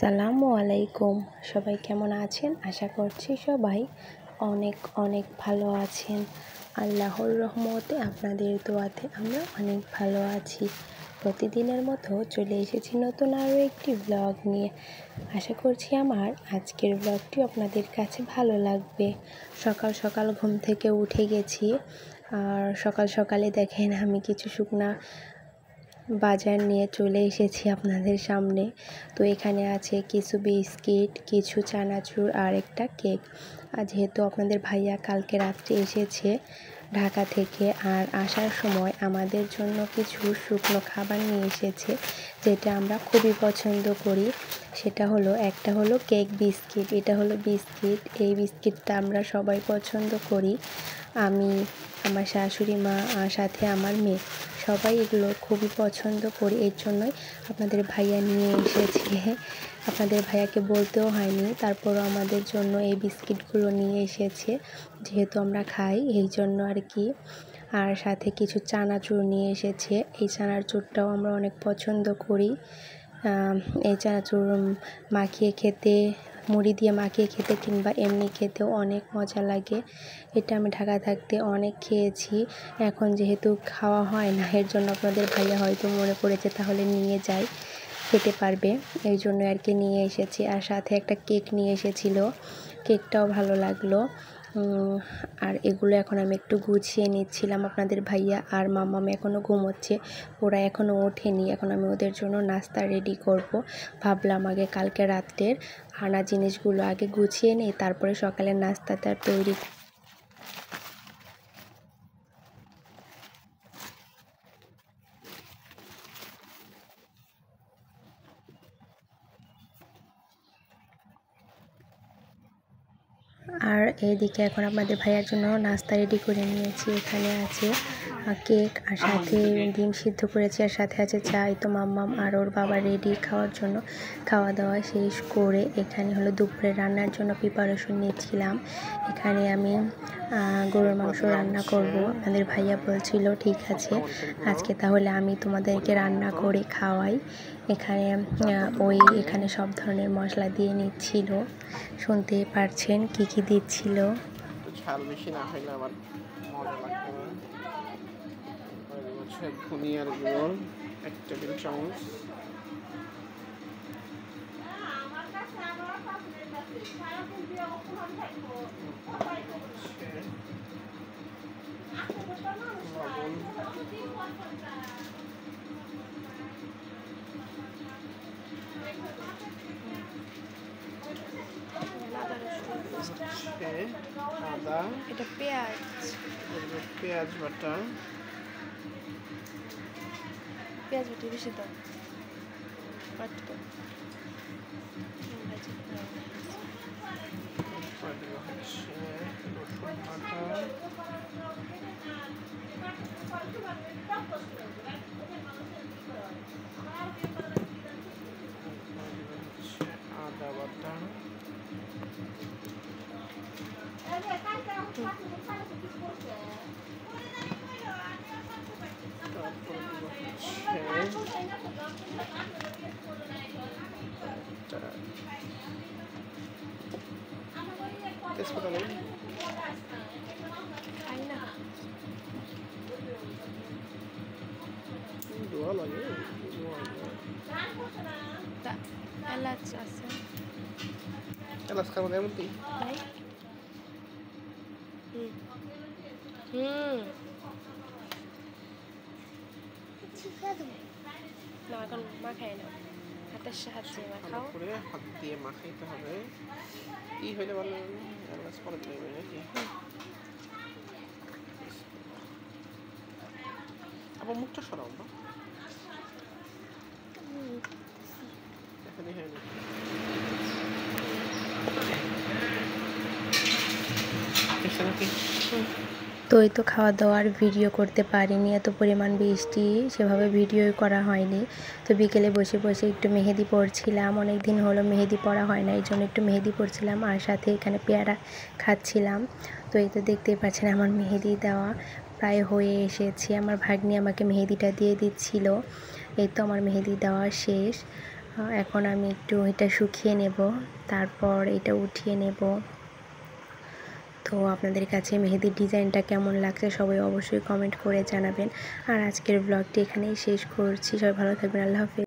আসসালামু আলাইকুম। সবাই কেমন আছেন? আশা করছি সবাই অনেক অনেক ভালো আছেন। আল্লাহর রহমতে আপনাদের দোয়াতে আমরা অনেক ভালো আছি। প্রতিদিনের মতো চলে এসেছি নতুন আরও একটি ব্লগ নিয়ে। আশা করছি আমার আজকের ব্লগটি আপনাদের কাছে ভালো লাগবে। সকাল সকাল ঘুম থেকে উঠে গেছি, আর সকাল সকালে দেখেন আমি কিছু শুকনা বাজার নিয়ে চলে এসেছি আপনাদের সামনে। তো এখানে আছে কিছু বিস্কিট, কিছু চানাচুর আর একটা কেক। আর যেহেতু আপনাদের ভাইয়া কালকে রাত্রে এসেছে ঢাকা থেকে, আর আসার সময় আমাদের জন্য কিছু শুকনো খাবার নিয়ে এসেছে, যেটা আমরা খুবই পছন্দ করি। সেটা হলো, একটা হলো কেক বিস্কিট, এটা হলো বিস্কিট। এই বিস্কিটটা আমরা সবাই পছন্দ করি। আমি, আমার শাশুড়ি মা আর সাথে আমার মেয়ে সবাই এগুলো খুবই পছন্দ করি। এর জন্যই আপনাদের ভাইয়া নিয়ে এসেছে। আপনাদের ভাইয়াকে বলতেও হয়নি, তারপরও আমাদের জন্য এই বিস্কিটগুলো নিয়ে এসেছে, যেহেতু আমরা খাই এই জন্য আর কি। আর সাথে কিছু চানাচুর নিয়ে এসেছে। এই চানাচুরটাও আমরা অনেক পছন্দ করি। এই চানাচুর মাখিয়ে খেতে, মুড়ি দিয়ে মাখিয়ে খেতে কিংবা এমনি খেতেও অনেক মজা লাগে। এটা আমি ঢাকা থাকতে অনেক খেয়েছি। এখন যেহেতু খাওয়া হয় না, এর জন্য আপনাদের ভাইয়া হয়তো মনে পড়েছে তাহলে নিয়ে যাই, খেতে পারবে, এই জন্য আর কি নিয়ে এসেছি। আর সাথে একটা কেক নিয়ে এসেছিল, কেকটাও ভালো লাগলো। আর এগুলো এখন আমি একটু গুছিয়ে নিচ্ছিলাম। আপনাদের ভাইয়া আর মাম্মাম এখনও ঘুমোচ্ছে, ওরা এখনও ওঠেনি। এখন আমি ওদের জন্য নাস্তা রেডি করব। ভাবলাম আগে কালকে রাত্রের আনা জিনিসগুলো আগে গুছিয়ে নিই, তারপরে সকালের নাস্তাটা তৈরি। আর এইদিকে এখন আপনাদের ভাইয়ার জন্য নাস্তা রেডি করে নিয়েছি। এখানে আছে কেক, আর সাথে ডিম সিদ্ধ করেছি, আর সাথে আছে চা। এই তো মাম্মাম আর ওর বাবা রেডি খাওয়ার জন্য। খাওয়া দাওয়া শেষ করে এখানে হলো দুপুরে রান্নার জন্য প্রিপারেশন নিচ্ছিলাম। এখানে আমি গরুর মাংস রান্না করব। আমাদের ভাইয়া বলছিল ঠিক আছে আজকে তাহলে আমি তোমাদেরকে রান্না করে খাওয়াই। এখানে সব ধরনের মশলা দিয়ে নিচ্ছিল, শুনতে পারছেন কি কি দিচ্ছিল। ঝাল বেশি না হইলে আমার মজা লাগবে না। হচ্ছে ধনিয়ার গুঁড়ো 1 টেবিল চামচ, লবণ, আদা, এটা পেঁয়াজ, পেঁয়াজ বাটা, বেশি দাও, রসুন বাটা, আদা বাটা, তেজপাতা নেই, দোয়া লাগে, এলাচ আছে, এলাচ খাবো না এমন কি? না এখন মাখাই না, হাতের সাহায্যে মাখাও। করে হাত দিয়ে মাখাইতে হবে। কি হইলে ভালো এলাচ পরে দেবে নাকি? আবার মুখটা সরাও না, এখানে হয় না। তো এই তো খাওয়া দাওয়ার ভিডিও করতে পারিনি, এত পরিমাণ বৃষ্টি, সেভাবে ভিডিওই করা হয়নি। তো বিকেলে বসে বসে একটু মেহেদি পড়ছিলাম, অনেক দিন হলো মেহেদি পড়া হয় না, এই জন্য একটু মেহেদি পড়ছিলাম, আর সাথে এখানে পেয়ারা খাচ্ছিলাম। তো এই তো দেখতেই পাচ্ছেন আমার মেহেদি দেওয়া প্রায় হয়ে এসেছে। আমার ভাগ্নি আমাকে মেহেদিটা দিয়ে দিচ্ছিল। এই তো আমার মেহেদি দেওয়া শেষ। এখন আমি একটু এটা শুকিয়ে নেব, তারপর এটা উঠিয়ে নেব। তো আপনাদের কাছে মেহেদির ডিজাইনটা কেমন লাগছে সবাই অবশ্যই কমেন্ট করে জানাবেন। আর আজকের ব্লগটি এখানেই শেষ করছি। সবাই ভালো থাকবেন। আল্লাহ হাফেজ।